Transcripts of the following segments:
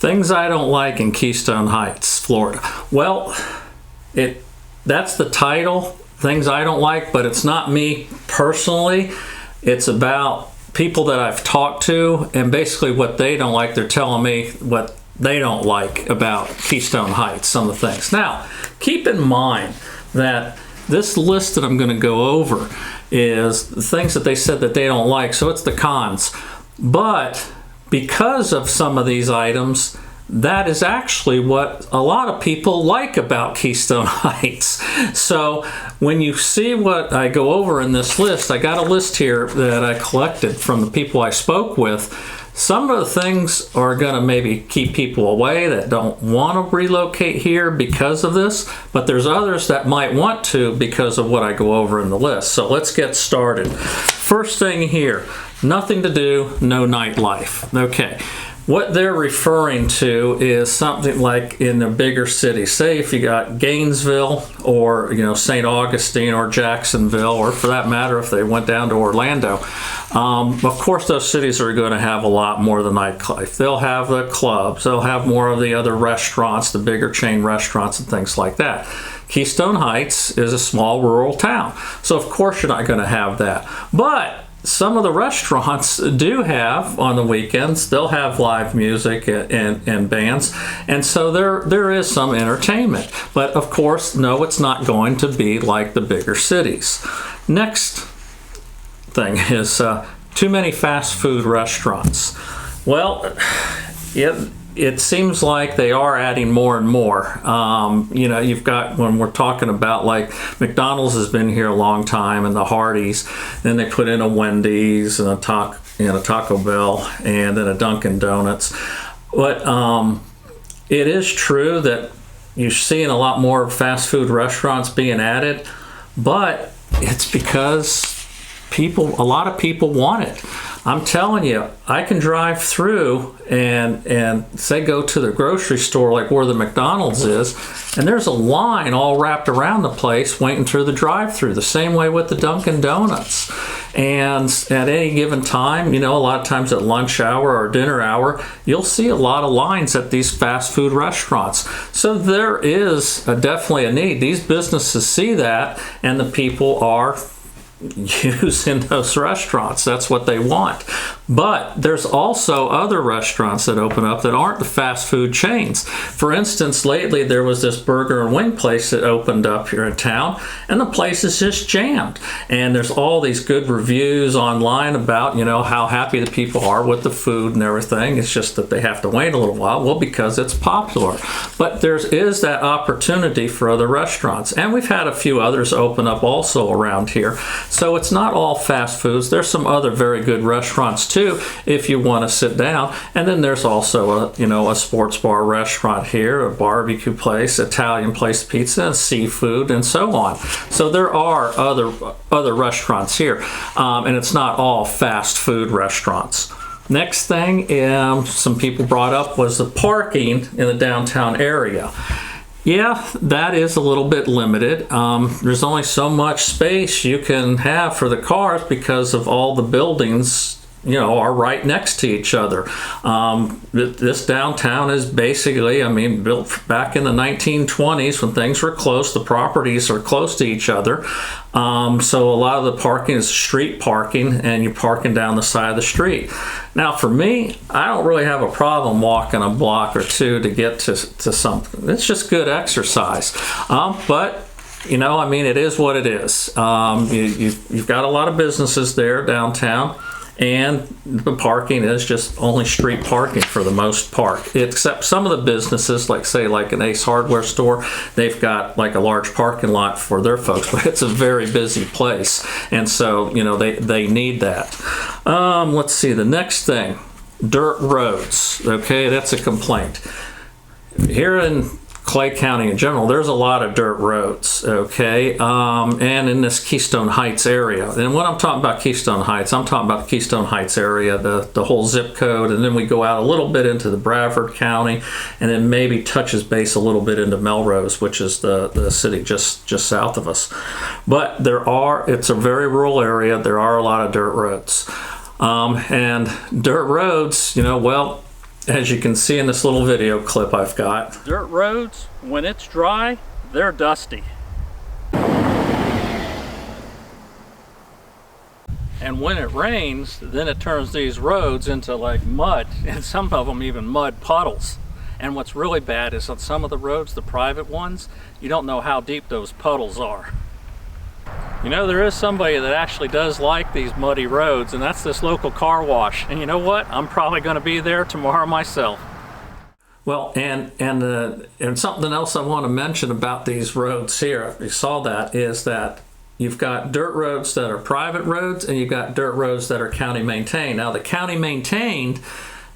Things I don't like in Keystone Heights, Florida. Well, that's the title, Things I Don't Like, but it's not me personally. It's about people that I've talked to, and basically what they don't like, they're telling me what they don't like about Keystone Heights, some of the things. Now, keep in mind that this list that I'm going to go over is the things that they said that they don't like, so it's the cons. But because of some of these items, that is actually what a lot of people like about Keystone Heights. So when you see what I go over in this list, I got a list here that I collected from the people I spoke with. Some of the things are going to maybe keep people away that don't want to relocate here because of this, but there's others that might want to because of what I go over in the list. So let's get started. First thing here, nothing to do, no nightlife. Okay. What they're referring to is something like in the bigger cities. Say if you got Gainesville or St. Augustine or Jacksonville, or for that matter if they went down to Orlando. Of course those cities are going to have a lot more of the nightlife. They'll have the clubs, they'll have more of the other restaurants, the bigger chain restaurants and things like that. Keystone Heights is a small rural town, so of course you're not going to have that. But some of the restaurants do have, on the weekends, they'll have live music and bands, and so there is some entertainment. But of course, no, it's not going to be like the bigger cities. Next thing is too many fast food restaurants. Well, it seems like they are adding more and more. You've got, when we're talking about, like, McDonald's has been here a long time, and the Hardee's, then they put in a Wendy's and a Taco Bell, and then a Dunkin' Donuts. But it is true that you're seeing a lot more fast food restaurants being added, but it's because a lot of people want it. I'm telling you, I can drive through and say go to the grocery store like where the McDonald's is, and there's a line all wrapped around the place waiting through the drive-through. The same way with the Dunkin' Donuts. And at any given time, a lot of times at lunch hour or dinner hour, you'll see a lot of lines at these fast food restaurants. So there is definitely a need. These businesses see that, and the people are using those restaurants. That's what they want. But there's also other restaurants that open up that aren't the fast food chains. For instance, lately there was this burger and wing place that opened up here in town, and the place is just jammed. And there's all these good reviews online about, how happy the people are with the food and everything. It's just that they have to wait a little while. Well, because it's popular. But there is that opportunity for other restaurants. And we've had a few others open up also around here. So it's not all fast foods. There's some other very good restaurants too, if you want to sit down. And then there's also a sports bar restaurant here, a barbecue place, Italian place, pizza, and seafood, and so on. So there are other restaurants here, and it's not all fast food restaurants. Next thing some people brought up was the parking in the downtown area. Yeah, that is a little bit limited. There's only so much space you can have for the cars because of all the buildings are right next to each other. This downtown is basically, built back in the 1920s when things were close. The properties are close to each other. So a lot of the parking is street parking, and you're parking down the side of the street. Now for me, I don't really have a problem walking a block or two to get to something. It's just good exercise. But it is what it is. You've got a lot of businesses there downtown, and the parking is just only street parking for the most part, except some of the businesses, like an Ace Hardware store, they've got like a large parking lot for their folks, but it's a very busy place, and so they need that. Let's see, the next thing, dirt roads. Okay, that's a complaint here in Clay County in general. There's a lot of dirt roads, okay, and in this Keystone Heights area. And when I'm talking about Keystone Heights, I'm talking about the Keystone Heights area, the whole zip code, and then we go out a little bit into the Bradford County, and then maybe touches base a little bit into Melrose, which is the city just south of us. But it's a very rural area. There are a lot of dirt roads. And dirt roads, as you can see in this little video clip I've got. Dirt roads, when it's dry, they're dusty. And when it rains, then it turns these roads into like mud, and some of them even mud puddles. And what's really bad is on some of the roads, the private ones, you don't know how deep those puddles are. You know, there is somebody that actually does like these muddy roads, and that's this local car wash. And you know what? I'm probably going to be there tomorrow myself. Well, and something else I want to mention about these roads here, you saw that, is that you've got dirt roads that are private roads, and you've got dirt roads that are county maintained. Now, the county maintained,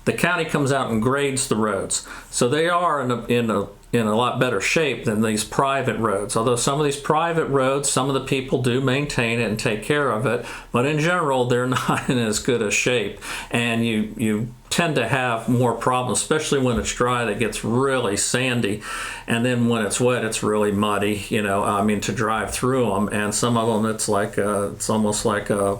the county comes out and grades the roads, so they are in a lot better shape than these private roads. Although some of these private roads, some of the people do maintain it and take care of it, but in general, they're not in as good a shape, and you tend to have more problems, especially when it's dry. That gets really sandy, and then when it's wet, it's really muddy. You know, I mean, to drive through them, and some of them, it's like it's almost like a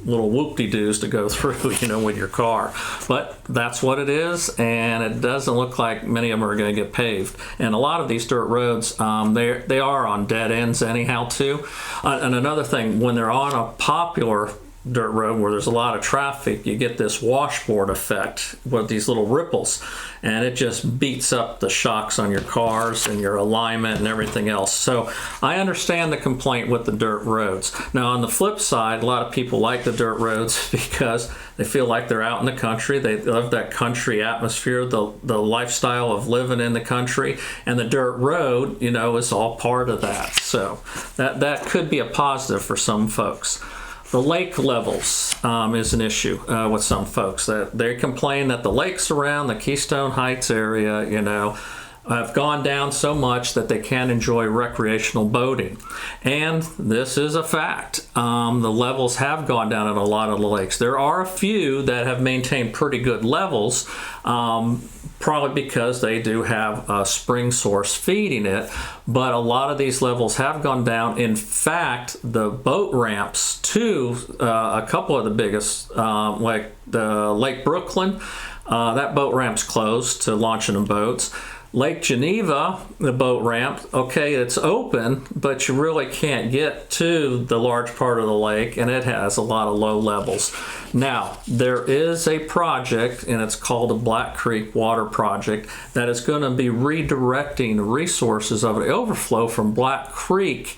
little whoop-de-doos to go through, you know, with your car. But that's what it is, and it doesn't look like many of them are going to get paved. And a lot of these dirt roads, they are on dead ends anyhow too. And another thing, when they're on a popular dirt road where there's a lot of traffic, you get this washboard effect with these little ripples, and it just beats up the shocks on your cars and your alignment and everything else. So I understand the complaint with the dirt roads. Now, on the flip side, a lot of people like the dirt roads because they feel like they're out in the country. They love that country atmosphere, the lifestyle of living in the country, and the dirt road, you know, is all part of that. So that could be a positive for some folks. The lake levels is an issue with some folks. That they complain that the lakes around the Keystone Heights area, you know, have gone down so much that they can't enjoy recreational boating. And this is a fact. The levels have gone down at a lot of the lakes. There are a few that have maintained pretty good levels, probably because they do have a spring source feeding it, but a lot of these levels have gone down. In fact, the boat ramps to a couple of the biggest, like the Lake Brooklyn, that boat ramp's closed to launching of boats. Lake Geneva, the boat ramp, okay, it's open, but you really can't get to the large part of the lake, and it has a lot of low levels. Now, there is a project, and it's called the Black Creek Water Project, that is going to be redirecting the resources of the overflow from Black Creek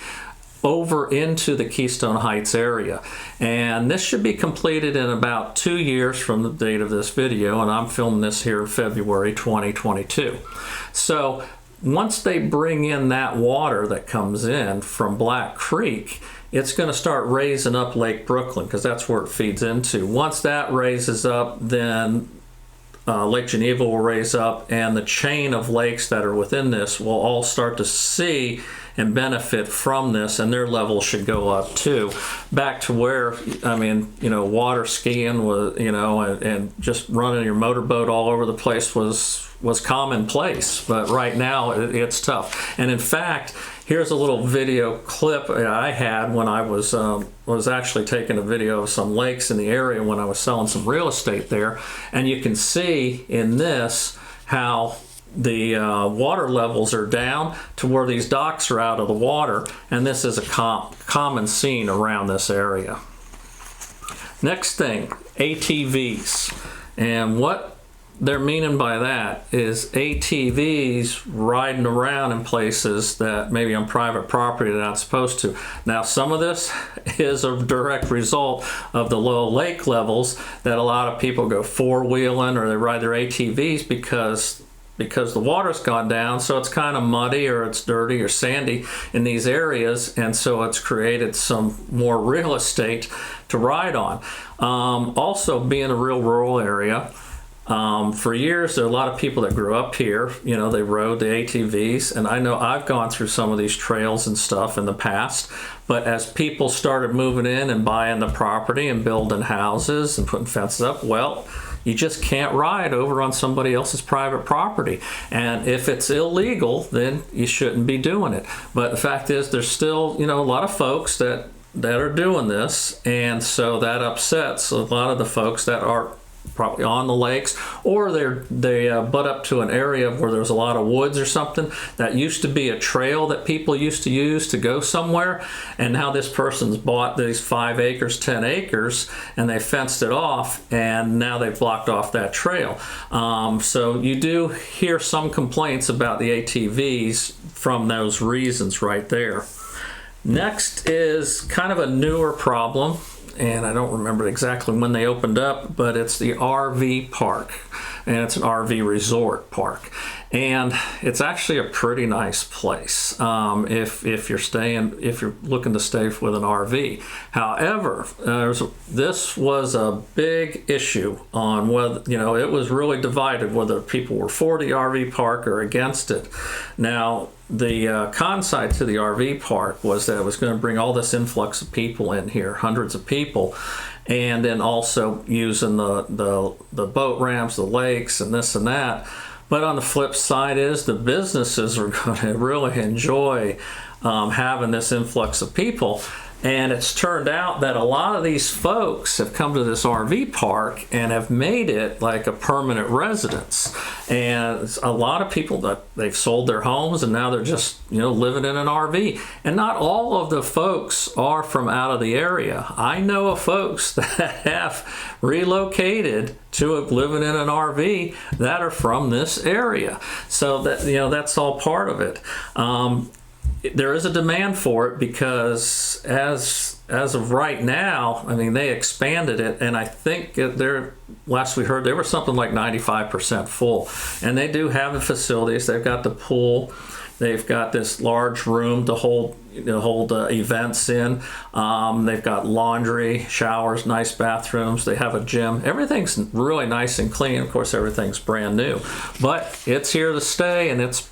over into the Keystone Heights area. And this should be completed in about 2 years from the date of this video, and I'm filming this here in February 2022. So once they bring in that water that comes in from Black Creek, it's going to start raising up Lake Brooklyn, because that's where it feeds into. Once that raises up, then Lake Geneva will raise up, and the chain of lakes that are within this will all start to see and benefit from this, and their levels should go up too. Back to where, I mean, you know, water skiing was, you know, and just running your motorboat all over the place was commonplace, but right now it's tough. And in fact, here's a little video clip I had when I was actually taking a video of some lakes in the area when I was selling some real estate there, and you can see in this how the water levels are down to where these docks are out of the water, and this is a common scene around this area. Next thing, ATVs. And what they're meaning by that is ATVs riding around in places that maybe on private property they're not supposed to. Now, some of this is a direct result of the low lake levels, that a lot of people go four-wheeling or they ride their ATVs because the water's gone down, so it's kind of muddy or it's dirty or sandy in these areas, and so it's created some more real estate to ride on. Also, being a real rural area, for years there are a lot of people that grew up here, you know, they rode the ATVs, and I know I've gone through some of these trails and stuff in the past, but as people started moving in and buying the property and building houses and putting fences up, well, you just can't ride over on somebody else's private property. And if it's illegal, then you shouldn't be doing it. But the fact is, there's still, you know, a lot of folks that are doing this, and so that upsets a lot of the folks that are probably on the lakes, or they butt up to an area where there's a lot of woods or something that used to be a trail that people used to use to go somewhere, and now this person's bought these 5 acres, 10 acres, and they fenced it off, and now they've blocked off that trail. So you do hear some complaints about the ATVs from those reasons right there. Next is kind of a newer problem, and I don't remember exactly when they opened up, but it's the RV park, and it's an RV resort park, and it's actually a pretty nice place if you're looking to stay with an RV. However, this was a big issue on whether, it was really divided whether people were for the RV park or against it. Now, the con side to the RV park was that it was going to bring all this influx of people in here, hundreds of people, and then also using the boat ramps, the lakes, and this and that. But on the flip side is the businesses are going to really enjoy having this influx of people. And it's turned out that a lot of these folks have come to this RV park and have made it like a permanent residence. And a lot of people that they've sold their homes and now they're just, living in an RV. And not all of the folks are from out of the area. I know of folks that have relocated to living in an RV that are from this area. So that, that's all part of it. There is a demand for it because as of right now, they expanded it, and I think last we heard, they were something like 95% full. And they do have the facilities. They've got the pool. They've got this large room to hold events in. They've got laundry, showers, nice bathrooms. They have a gym. Everything's really nice and clean. Of course, everything's brand new, but it's here to stay, and it's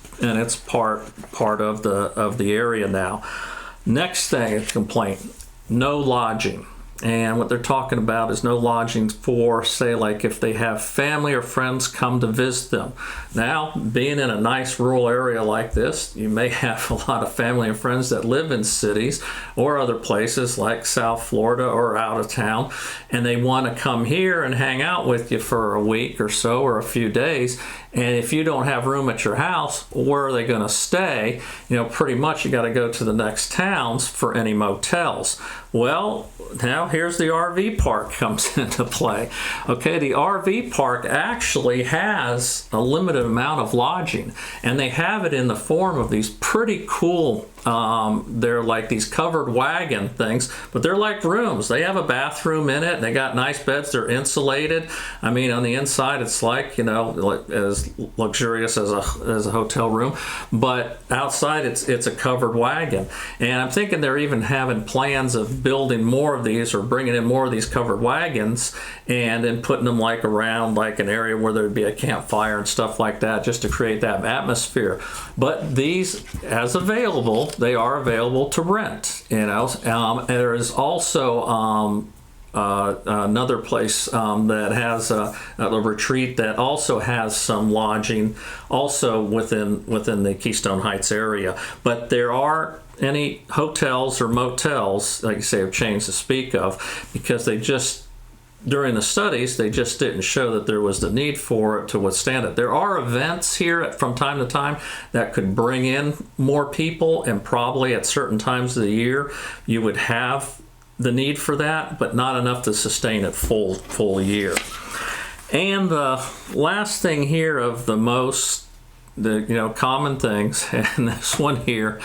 part of the area now. Next thing, a complaint: no lodging. And what they're talking about is no lodging for, say, like if they have family or friends come to visit them. Now, being in a nice rural area like this, you may have a lot of family and friends that live in cities or other places like South Florida or out of town, and they want to come here and hang out with you for a week or so or a few days. And if you don't have room at your house, where are they going to stay? Pretty much you got to go to the next towns for any motels. Well, now here's the RV park comes into play. Okay, the RV park actually has a limited amount of lodging, and they have it in the form of these pretty cool, they're like these covered wagon things, but they're like rooms. They have a bathroom in it. They got nice beds. They're insulated. On the inside, it's like, as luxurious as a hotel room, but outside it's a covered wagon. And I'm thinking they're even having plans of building more of these or bringing in more of these covered wagons and then putting them like around like an area where there'd be a campfire and stuff like that, just to create that atmosphere. But these, as available, they are available to rent. There is also another place that has a retreat that also has some lodging also within the Keystone Heights area. But there aren't any hotels or motels, like you say, of chains to speak of, because during the studies, they just didn't show that there was the need for it to withstand it. There are events here from time to time that could bring in more people, and probably at certain times of the year, you would have the need for that, but not enough to sustain it full year. And the last thing here of the common things, and this one here,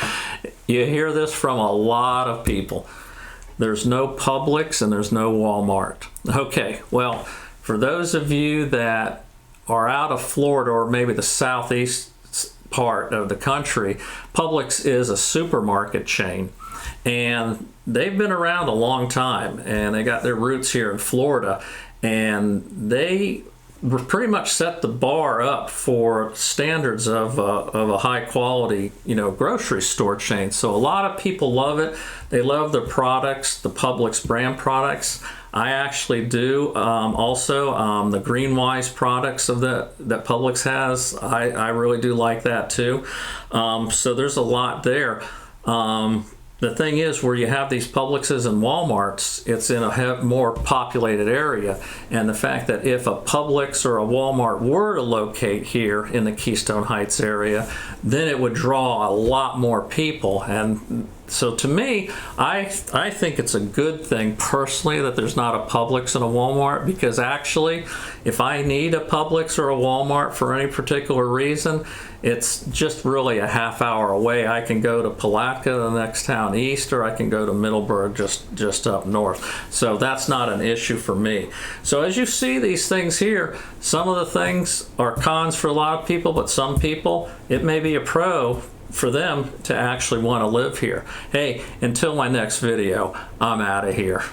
you hear this from a lot of people. There's no Publix and there's no Walmart. Okay, well, for those of you that are out of Florida or maybe the southeast part of the country, Publix is a supermarket chain, and they've been around a long time, and they got their roots here in Florida, and they pretty much set the bar up for standards of a high quality, grocery store chain. So a lot of people love it. They love the products, the Publix brand products. I actually do also the Greenwise products that Publix has. I really do like that too. So there's a lot there. the thing is, where you have these Publixes and Walmarts, it's in a more populated area. And the fact that if a Publix or a Walmart were to locate here in the Keystone Heights area, then it would draw a lot more people. And so to me, I think it's a good thing personally that there's not a Publix and a Walmart, because actually, if I need a Publix or a Walmart for any particular reason, it's just really a half hour away. I can go to Palatka, the next town east, or I can go to Middleburg, just up north. So that's not an issue for me. So as you see these things here, some of the things are cons for a lot of people, but some people, it may be a pro for them to actually want to live here. Hey, until my next video, I'm out of here.